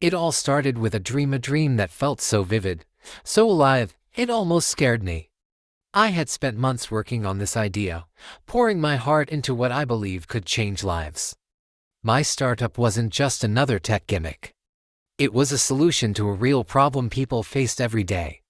It all started with a dream that felt so vivid, so alive, it almost scared me. I had spent months working on this idea, pouring my heart into what I believed could change lives. My startup wasn't just another tech gimmick. It was a solution to a real problem people faced every day.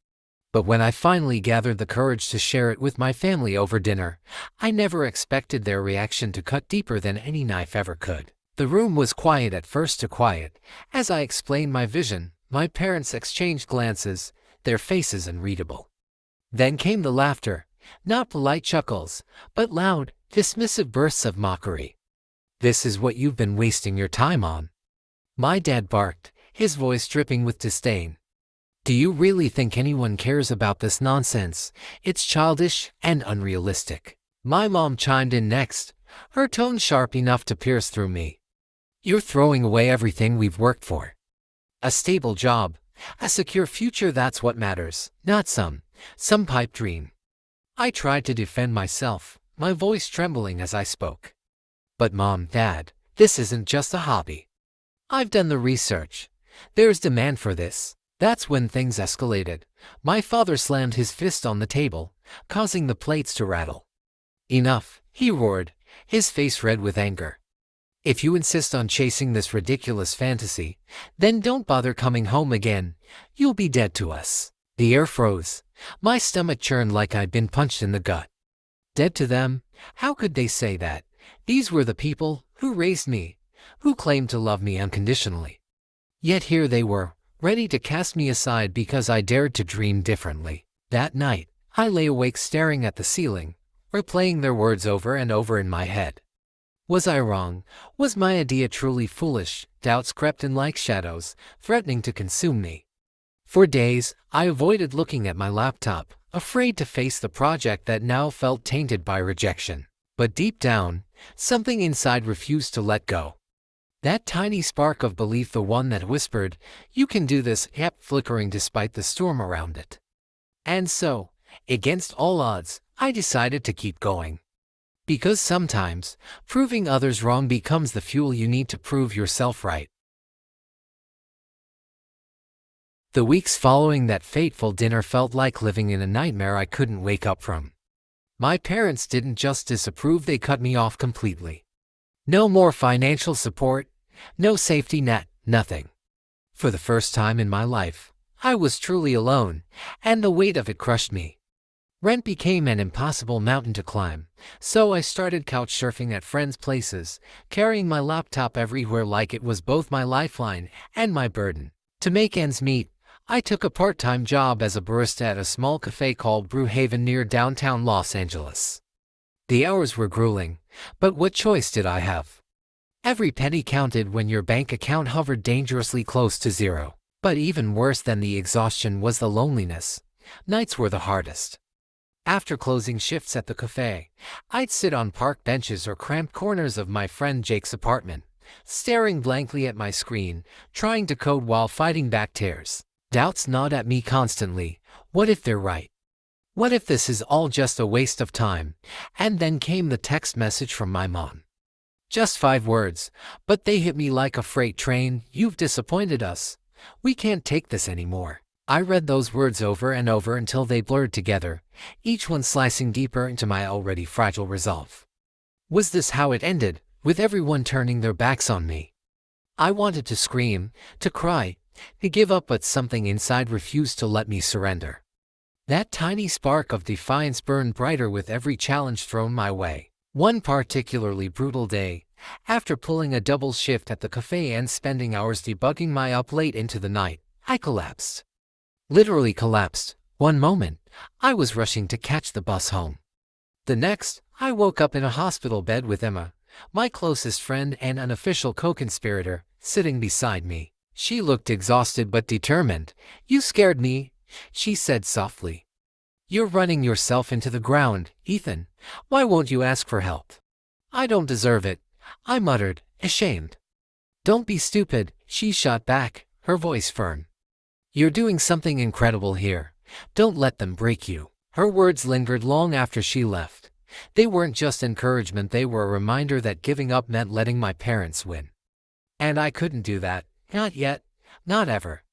But when I finally gathered the courage to share it with my family over dinner, I never expected their reaction to cut deeper than any knife ever could. The room was quiet at first, too quiet. As I explained my vision, my parents exchanged glances, their faces unreadable. Then came the laughter, not polite chuckles, but loud, dismissive bursts of mockery. "This is what you've been wasting your time on," my dad barked, his voice dripping with disdain. "Do you really think anyone cares about this nonsense? It's childish and unrealistic." My mom chimed in next, her tone sharp enough to pierce through me. "You're throwing away everything we've worked for. A stable job, a secure future, that's what matters, not some pipe dream." I tried to defend myself, my voice trembling as I spoke. "But Mom, Dad, this isn't just a hobby. I've done the research. There's demand for this." That's when things escalated. My father slammed his fist on the table, causing the plates to rattle. "Enough," he roared, his face red with anger. "If you insist on chasing this ridiculous fantasy, then don't bother coming home again. You'll be dead to us." The air froze. My stomach churned like I'd been punched in the gut. Dead to them? How could they say that? These were the people who raised me, who claimed to love me unconditionally. Yet here they were, ready to cast me aside because I dared to dream differently. That night, I lay awake staring at the ceiling, replaying their words over and over in my head. Was I wrong? Was my idea truly foolish? Doubts crept in like shadows, threatening to consume me. For days, I avoided looking at my laptop, afraid to face the project that now felt tainted by rejection. But deep down, something inside refused to let go. That tiny spark of belief, the one that whispered, "You can do this," kept flickering despite the storm around it. And so, against all odds, I decided to keep going. Because sometimes, proving others wrong becomes the fuel you need to prove yourself right. The weeks following that fateful dinner felt like living in a nightmare I couldn't wake up from. My parents didn't just disapprove, they cut me off completely. No more financial support, no safety net, nothing. For the first time in my life, I was truly alone, and the weight of it crushed me. Rent became an impossible mountain to climb, so I started couch surfing at friends' places, carrying my laptop everywhere like it was both my lifeline and my burden. To make ends meet, I took a part-time job as a barista at a small cafe called Brew Haven near downtown Los Angeles. The hours were grueling, but what choice did I have? Every penny counted when your bank account hovered dangerously close to zero. But even worse than the exhaustion was the loneliness. Nights were the hardest. After closing shifts at the cafe, I'd sit on park benches or cramped corners of my friend Jake's apartment, staring blankly at my screen, trying to code while fighting back tears. Doubts gnawed at me constantly. What if they're right? What if this is all just a waste of time? And then came the text message from my mom. Just 5 words, but they hit me like a freight train. "You've disappointed us. We can't take this anymore." I read those words over and over until they blurred together, each one slicing deeper into my already fragile resolve. Was this how it ended, with everyone turning their backs on me? I wanted to scream, to cry, to give up, but something inside refused to let me surrender. That tiny spark of defiance burned brighter with every challenge thrown my way. One particularly brutal day, after pulling a double shift at the cafe and spending hours debugging my app late into the night, I collapsed. Literally collapsed. One moment, I was rushing to catch the bus home. The next, I woke up in a hospital bed with Emma, my closest friend and unofficial co-conspirator, sitting beside me. She looked exhausted but determined. "You scared me," she said softly. "You're running yourself into the ground, Ethan. Why won't you ask for help?" "I don't deserve it," I muttered, ashamed. "Don't be stupid," she shot back, her voice firm. "You're doing something incredible here. Don't let them break you." Her words lingered long after she left. They weren't just encouragement, they were a reminder that giving up meant letting my parents win. And I couldn't do that, not yet, not ever.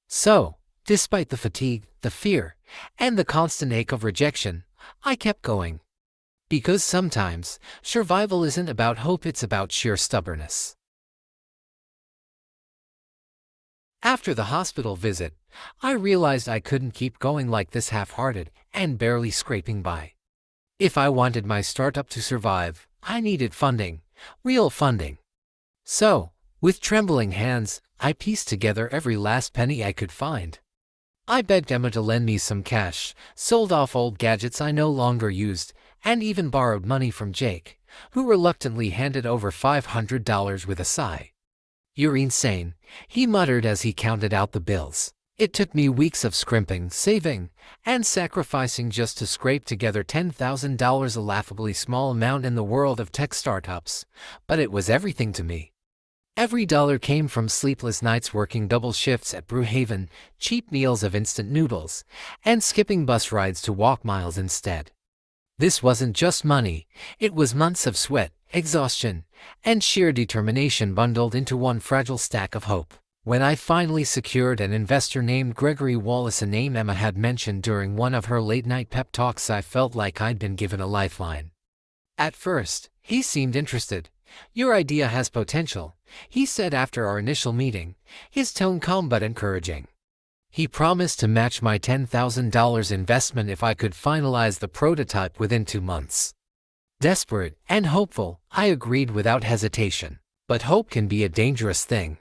So, despite the fatigue, the fear, and the constant ache of rejection, I kept going. Because sometimes, survival isn't about hope, it's about sheer stubbornness. After the hospital visit, I realized I couldn't keep going like this half-hearted and barely scraping by. If I wanted my startup to survive, I needed funding, real funding. So, with trembling hands, I pieced together every last penny I could find. I begged Emma to lend me some cash, sold off old gadgets I no longer used, and even borrowed money from Jake, who reluctantly handed over $500 with a sigh. "You're insane," he muttered as he counted out the bills. It took me weeks of scrimping, saving, and sacrificing just to scrape together $10,000, a laughably small amount in the world of tech startups, but it was everything to me. Every dollar came from sleepless nights working double shifts at Brewhaven, cheap meals of instant noodles, and skipping bus rides to walk miles instead. This wasn't just money, it was months of sweat, exhaustion, and sheer determination bundled into one fragile stack of hope. When I finally secured an investor named Gregory Wallace, a name Emma had mentioned during one of her late-night pep talks, I felt like I'd been given a lifeline. At first, he seemed interested. "Your idea has potential," he said after our initial meeting, his tone calm but encouraging. He promised to match my $10,000 investment if I could finalize the prototype within 2 months. Desperate and hopeful, I agreed without hesitation. But hope can be a dangerous thing.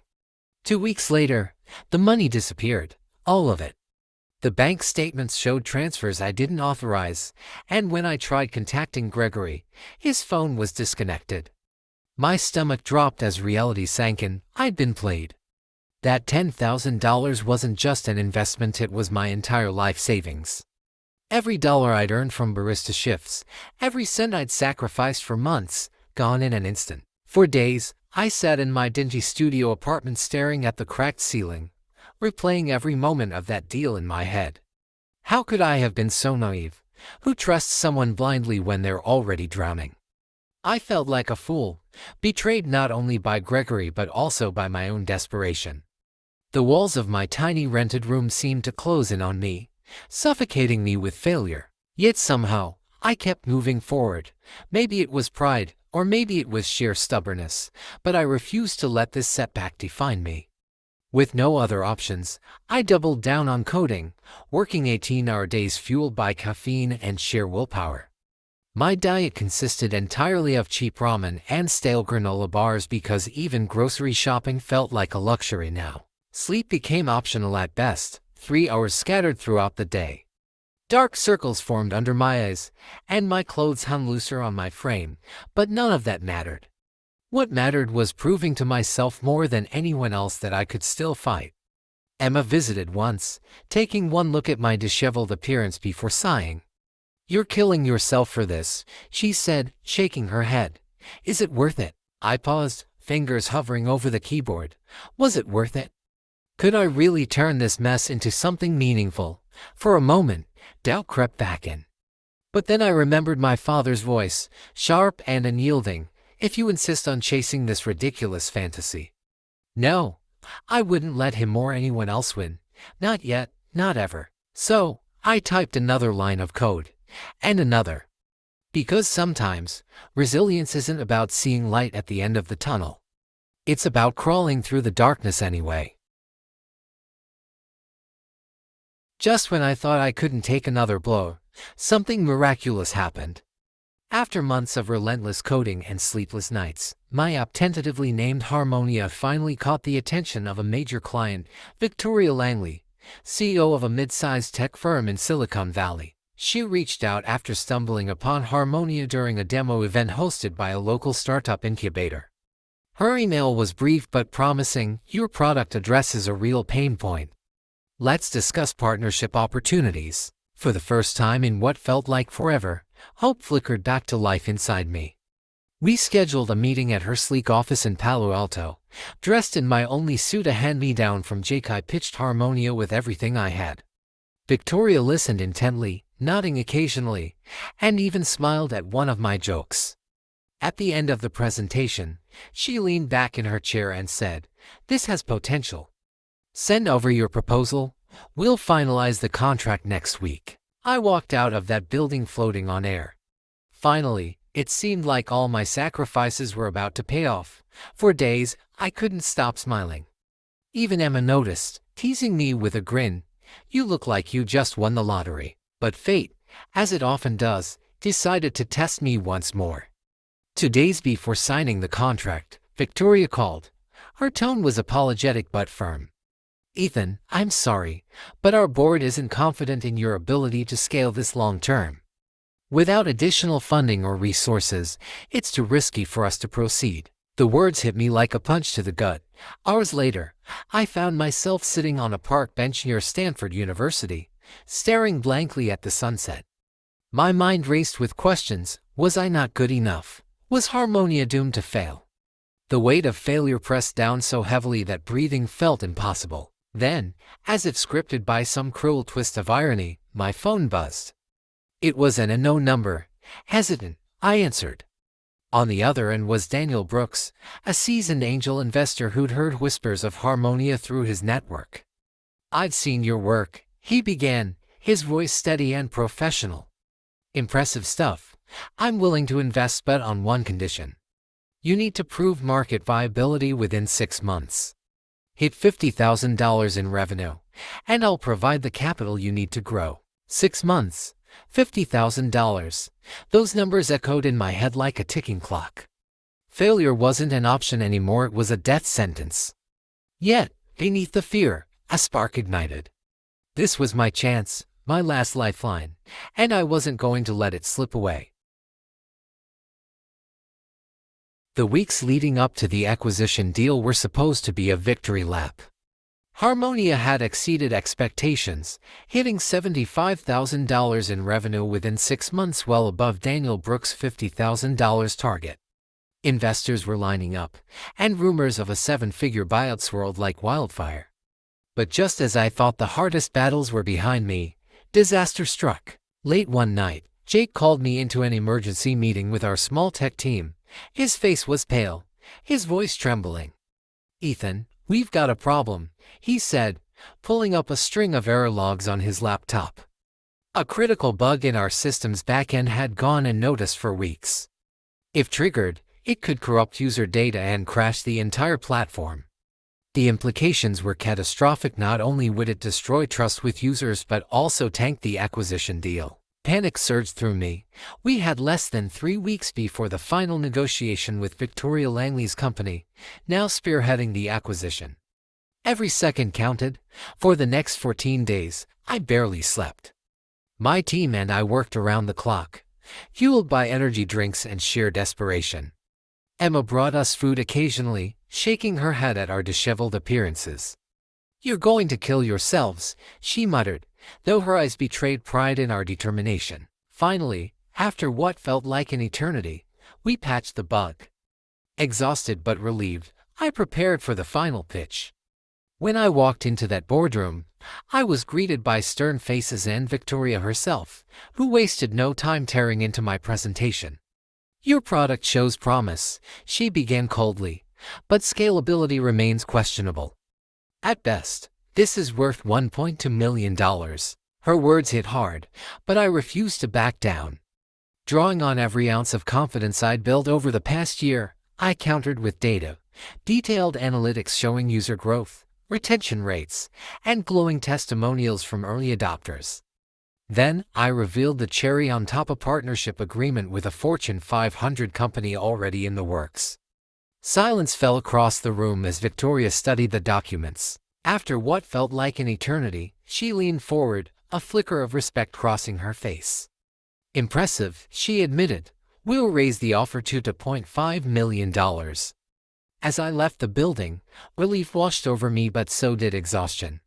2 weeks later, the money disappeared, all of it. The bank statements showed transfers I didn't authorize, and when I tried contacting Gregory, his phone was disconnected. My stomach dropped as reality sank in. I'd been played. That $10,000 wasn't just an investment, it was my entire life savings. Every dollar I'd earned from barista shifts, every cent I'd sacrificed for months, gone in an instant. For days, I sat in my dingy studio apartment staring at the cracked ceiling, replaying every moment of that deal in my head. How could I have been so naive? Who trusts someone blindly when they're already drowning? I felt like a fool, betrayed not only by Gregory but also by my own desperation. The walls of my tiny rented room seemed to close in on me, suffocating me with failure. Yet somehow, I kept moving forward. Maybe it was pride, or maybe it was sheer stubbornness, but I refused to let this setback define me. With no other options, I doubled down on coding, working 18-hour days fueled by caffeine and sheer willpower. My diet consisted entirely of cheap ramen and stale granola bars because even grocery shopping felt like a luxury now. Sleep became optional at best, 3 hours scattered throughout the day. Dark circles formed under my eyes, and my clothes hung looser on my frame, but none of that mattered. What mattered was proving to myself more than anyone else that I could still fight. Emma visited once, taking one look at my disheveled appearance before sighing. "You're killing yourself for this," she said, shaking her head. "Is it worth it?" I paused, fingers hovering over the keyboard. Was it worth it? Could I really turn this mess into something meaningful? For a moment, doubt crept back in. But then I remembered my father's voice, sharp and unyielding. "If you insist on chasing this ridiculous fantasy." No, I wouldn't let him or anyone else win. Not yet, not ever. So, I typed another line of code. And another. Because sometimes, resilience isn't about seeing light at the end of the tunnel. It's about crawling through the darkness anyway. Just when I thought I couldn't take another blow, something miraculous happened. After months of relentless coding and sleepless nights, my app, tentatively named Harmonia, finally caught the attention of a major client, Victoria Langley, CEO of a mid-sized tech firm in Silicon Valley. She reached out after stumbling upon Harmonia during a demo event hosted by a local startup incubator. Her email was brief but promising. "Your product addresses a real pain point. Let's discuss partnership opportunities." For the first time in what felt like forever, hope flickered back to life inside me. We scheduled a meeting at her sleek office in Palo Alto. Dressed in my only suit, a hand-me-down from Jake, I pitched Harmonia with everything I had. Victoria listened intently, nodding occasionally, and even smiled at one of my jokes. At the end of the presentation, she leaned back in her chair and said, "This has potential." Send over your proposal. We'll finalize the contract next week. I walked out of that building floating on air. Finally, it seemed like all my sacrifices were about to pay off. For days, I couldn't stop smiling. Even Emma noticed, teasing me with a grin. You look like you just won the lottery. But fate, as it often does, decided to test me once more. 2 days before signing the contract, Victoria called. Her tone was apologetic but firm. Ethan, I'm sorry, but our board isn't confident in your ability to scale this long term. Without additional funding or resources, it's too risky for us to proceed. The words hit me like a punch to the gut. Hours later, I found myself sitting on a park bench near Stanford University, staring blankly at the sunset. My mind raced with questions. Was I not good enough? Was Harmonia doomed to fail? The weight of failure pressed down so heavily that breathing felt impossible. Then, as if scripted by some cruel twist of irony, my phone buzzed. It was an unknown number. Hesitant, I answered. On the other end was Daniel Brooks, a seasoned angel investor who'd heard whispers of Harmonia through his network. I've seen your work, he began, his voice steady and professional. Impressive stuff. I'm willing to invest, but on one condition. You need to prove market viability within 6 months. Hit $50,000 in revenue, and I'll provide the capital you need to grow. 6 months, $50,000. Those numbers echoed in my head like a ticking clock. Failure wasn't an option anymore, it was a death sentence. Yet, beneath the fear, a spark ignited. This was my chance, my last lifeline, and I wasn't going to let it slip away. The weeks leading up to the acquisition deal were supposed to be a victory lap. Harmonia had exceeded expectations, hitting $75,000 in revenue within 6 months, well above Daniel Brooks' $50,000 target. Investors were lining up, and rumors of a 7-figure buyout swirled like wildfire. But just as I thought the hardest battles were behind me, disaster struck. Late one night, Jake called me into an emergency meeting with our small tech team. His face was pale, his voice trembling. Ethan, we've got a problem, he said, pulling up a string of error logs on his laptop. A critical bug in our system's backend had gone unnoticed for weeks. If triggered, it could corrupt user data and crash the entire platform. The implications were catastrophic. Not only would it destroy trust with users but also tank the acquisition deal. Panic surged through me. We had less than 3 weeks before the final negotiation with Victoria Langley's company, now spearheading the acquisition. Every second counted. For the next 14 days, I barely slept. My team and I worked around the clock, fueled by energy drinks and sheer desperation. Emma brought us food occasionally, shaking her head at our disheveled appearances. You're going to kill yourselves, she muttered, though her eyes betrayed pride in our determination. Finally, after what felt like an eternity, we patched the bug. Exhausted but relieved, I prepared for the final pitch. When I walked into that boardroom, I was greeted by stern faces and Victoria herself, who wasted no time tearing into my presentation. Your product shows promise, she began coldly, but scalability remains questionable. At best, this is worth $1.2 million. Her words hit hard, but I refused to back down. Drawing on every ounce of confidence I'd built over the past year, I countered with data, detailed analytics showing user growth, retention rates, and glowing testimonials from early adopters. Then, I revealed the cherry on top: a partnership agreement with a Fortune 500 company already in the works. Silence fell across the room as Victoria studied the documents. After what felt like an eternity, she leaned forward, a flicker of respect crossing her face. Impressive, she admitted. We'll raise the offer to $2.5 million. As I left the building, relief washed over me, but so did exhaustion.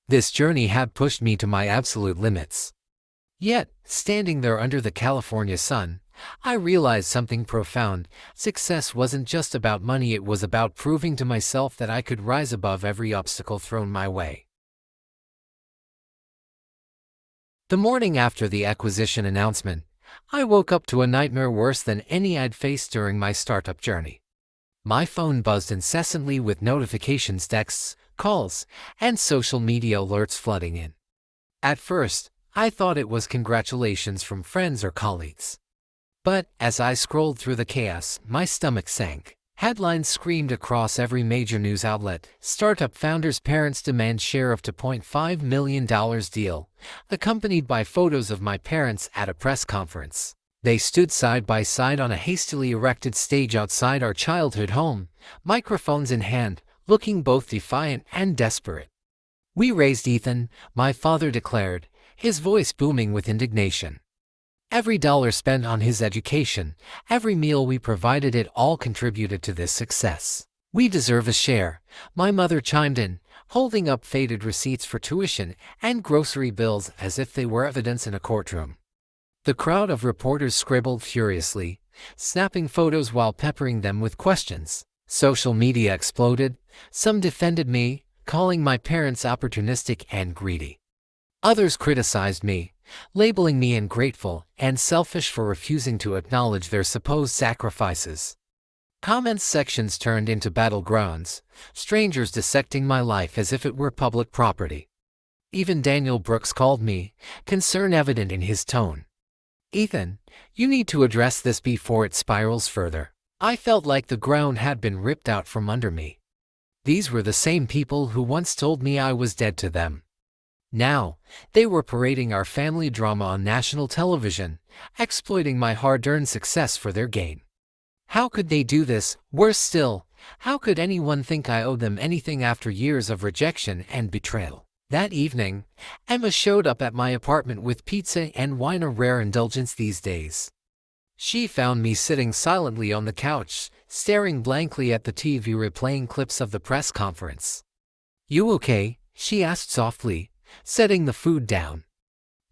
This journey had pushed me to my absolute limits. Yet, standing there under the California sun, I realized something profound. Success wasn't just about money, it was about proving to myself that I could rise above every obstacle thrown my way. The morning after the acquisition announcement, I woke up to a nightmare worse than any I'd faced during my startup journey. My phone buzzed incessantly with notifications, texts, calls, and social media alerts flooding in. At first, I thought it was congratulations from friends or colleagues. But as I scrolled through the chaos, my stomach sank. Headlines screamed across every major news outlet. Startup founders' parents demand share of $2.5 million deal, accompanied by photos of my parents at a press conference. They stood side by side on a hastily erected stage outside our childhood home, microphones in hand, looking both defiant and desperate. "We raised Ethan," my father declared, his voice booming with indignation. "Every dollar spent on his education, every meal we provided, it all contributed to this success. We deserve a share," my mother chimed in, holding up faded receipts for tuition and grocery bills as if they were evidence in a courtroom. The crowd of reporters scribbled furiously, snapping photos while peppering them with questions. Social media exploded. Some defended me, calling my parents opportunistic and greedy. Others criticized me, labeling me ungrateful and selfish for refusing to acknowledge their supposed sacrifices. Comments sections turned into battlegrounds, strangers dissecting my life as if it were public property. Even Daniel Brooks called me, concern evident in his tone. "Ethan, you need to address this before it spirals further." I felt like the ground had been ripped out from under me. These were the same people who once told me I was dead to them. Now, they were parading our family drama on national television, exploiting my hard-earned success for their gain. How could they do this? Worse still, how could anyone think I owed them anything after years of rejection and betrayal? That evening, Emma showed up at my apartment with pizza and wine, a rare indulgence these days. She found me sitting silently on the couch, staring blankly at the TV replaying clips of the press conference. "You okay?" she asked softly, setting the food down.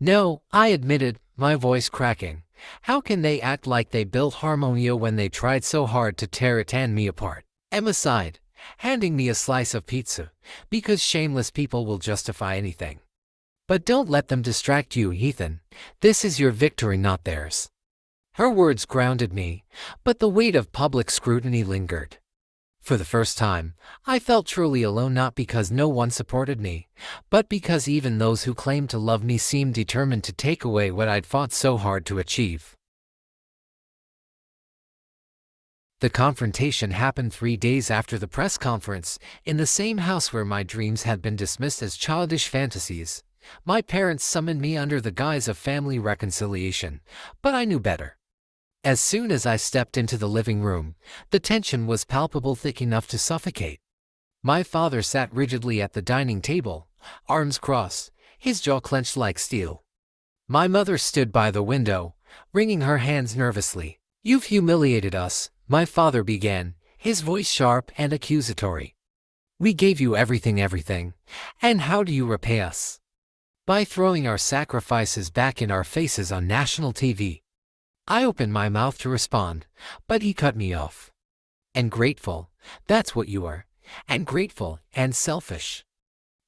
"No," I admitted, my voice cracking. "How can they act like they built Harmonia when they tried so hard to tear it and me apart?" Emma sighed, handing me a slice of pizza, "Because shameless people will justify anything. But don't let them distract you, Ethan. This is your victory, not theirs." Her words grounded me, but the weight of public scrutiny lingered. For the first time, I felt truly alone, not because no one supported me, but because even those who claimed to love me seemed determined to take away what I'd fought so hard to achieve. The confrontation happened 3 days after the press conference, in the same house where my dreams had been dismissed as childish fantasies. My parents summoned me under the guise of family reconciliation, but I knew better. As soon as I stepped into the living room, the tension was palpable, thick enough to suffocate. My father sat rigidly at the dining table, arms crossed, his jaw clenched like steel. My mother stood by the window, wringing her hands nervously. "You've humiliated us," my father began, his voice sharp and accusatory. "We gave you everything, and how do you repay us? By throwing our sacrifices back in our faces on national TV." I opened my mouth to respond, but he cut me off. "Ungrateful, that's what you are. Ungrateful and selfish.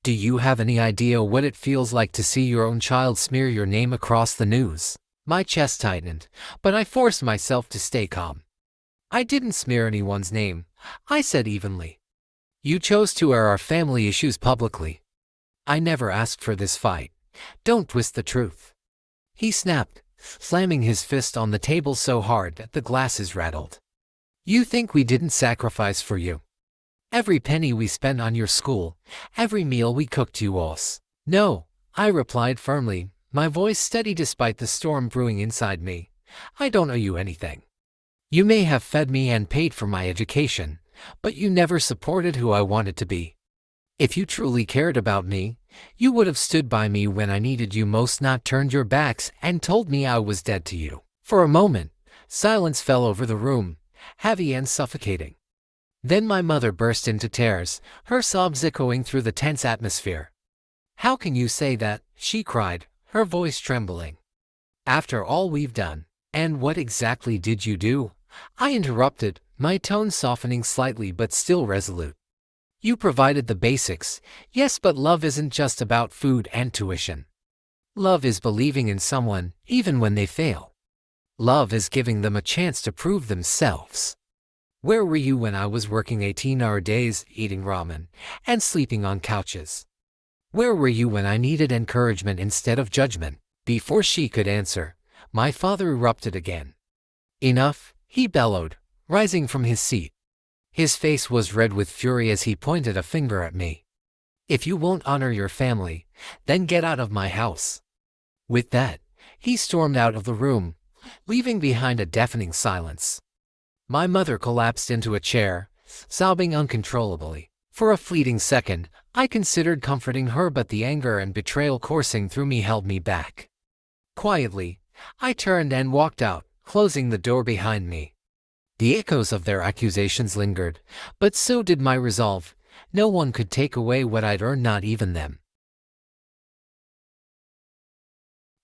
Do you have any idea what it feels like to see your own child smear your name across the news?" My chest tightened, but I forced myself to stay calm. "I didn't smear anyone's name," I said evenly. "You chose to air our family issues publicly. I never asked for this fight. Don't twist the truth." He snapped, slamming his fist on the table so hard that the glasses rattled. "You think we didn't sacrifice for you? Every penny we spent on your school, every meal we cooked you us." "No," I replied firmly, my voice steady despite the storm brewing inside me. "I don't owe you anything. You may have fed me and paid for my education, but you never supported who I wanted to be. If you truly cared about me, you would have stood by me when I needed you most, not turned your backs and told me I was dead to you." For a moment, silence fell over the room, heavy and suffocating. Then my mother burst into tears, her sobs echoing through the tense atmosphere. "How can you say that?" she cried, her voice trembling. "After all we've done." "And what exactly did you do?" I interrupted, my tone softening slightly but still resolute. "You provided the basics, yes, but love isn't just about food and tuition. Love is believing in someone, even when they fail. Love is giving them a chance to prove themselves. Where were you when I was working 18-hour days, eating ramen, and sleeping on couches? Where were you when I needed encouragement instead of judgment? Before she could answer, my father erupted again. Enough, he bellowed, rising from his seat. His face was red with fury as he pointed a finger at me. If you won't honor your family, then get out of my house. With that, he stormed out of the room, leaving behind a deafening silence. My mother collapsed into a chair, sobbing uncontrollably. For a fleeting second, I considered comforting her, but the anger and betrayal coursing through me held me back. Quietly, I turned and walked out, closing the door behind me. The echoes of their accusations lingered, but so did my resolve. No one could take away what I'd earned, not even them.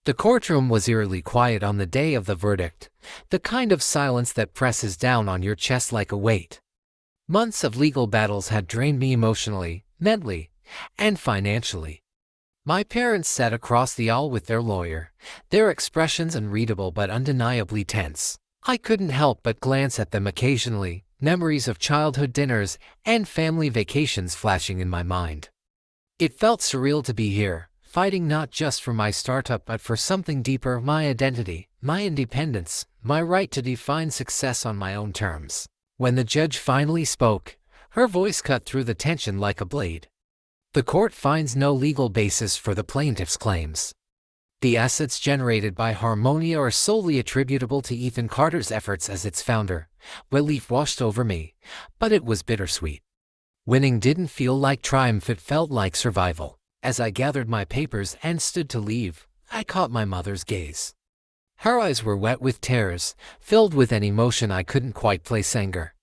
The courtroom was eerily quiet on the day of the verdict, the kind of silence that presses down on your chest like a weight. Months of legal battles had drained me emotionally, mentally, and financially. My parents sat across the aisle with their lawyer, their expressions unreadable but undeniably tense. I couldn't help but glance at them occasionally, memories of childhood dinners and family vacations flashing in my mind. It felt surreal to be here, fighting not just for my startup but for something deeper: my identity, my independence, my right to define success on my own terms. When the judge finally spoke, her voice cut through the tension like a blade. The court finds no legal basis for the plaintiff's claims. The assets generated by Harmonia are solely attributable to Ethan Carter's efforts as its founder. Relief washed over me, but it was bittersweet. Winning didn't feel like triumph, it felt like survival. As I gathered my papers and stood to leave, I caught my mother's gaze. Her eyes were wet with tears, filled with an emotion I couldn't quite place: anger,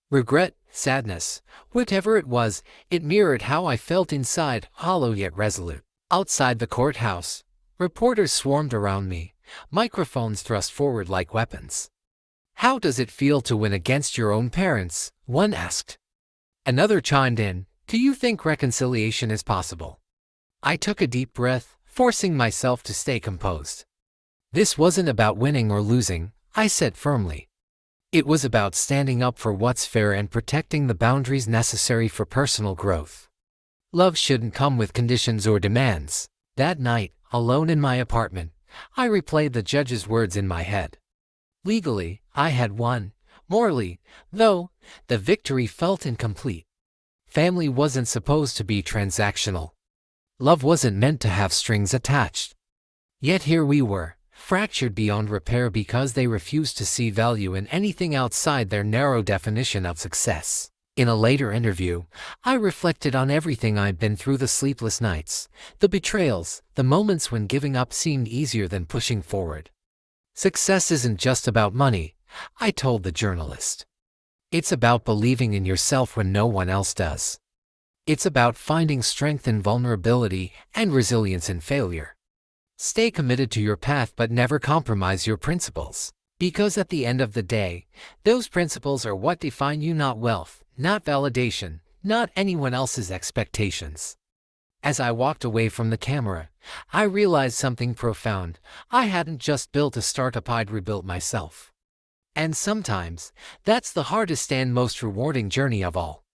regret, sadness. Whatever it was, it mirrored how I felt inside, hollow yet resolute. Outside the courthouse, reporters swarmed around me, microphones thrust forward like weapons. "How does it feel to win against your own parents?" one asked. Another chimed in, "Do you think reconciliation is possible?" I took a deep breath, forcing myself to stay composed. This wasn't about winning or losing, I said firmly. It was about standing up for what's fair and protecting the boundaries necessary for personal growth. Love shouldn't come with conditions or demands. That night, alone in my apartment, I replayed the judge's words in my head. Legally, I had won. Morally, though, the victory felt incomplete. Family wasn't supposed to be transactional. Love wasn't meant to have strings attached. Yet here we were, fractured beyond repair because they refused to see value in anything outside their narrow definition of success. In a later interview, I reflected on everything I'd been through: the sleepless nights, the betrayals, the moments when giving up seemed easier than pushing forward. Success isn't just about money, I told the journalist. It's about believing in yourself when no one else does. It's about finding strength in vulnerability and resilience in failure. Stay committed to your path but never compromise your principles. Because at the end of the day, those principles are what define you: not wealth, not validation, not anyone else's expectations. As I walked away from the camera, I realized something profound. I hadn't just built a startup, I'd rebuilt myself. And sometimes, that's the hardest and most rewarding journey of all.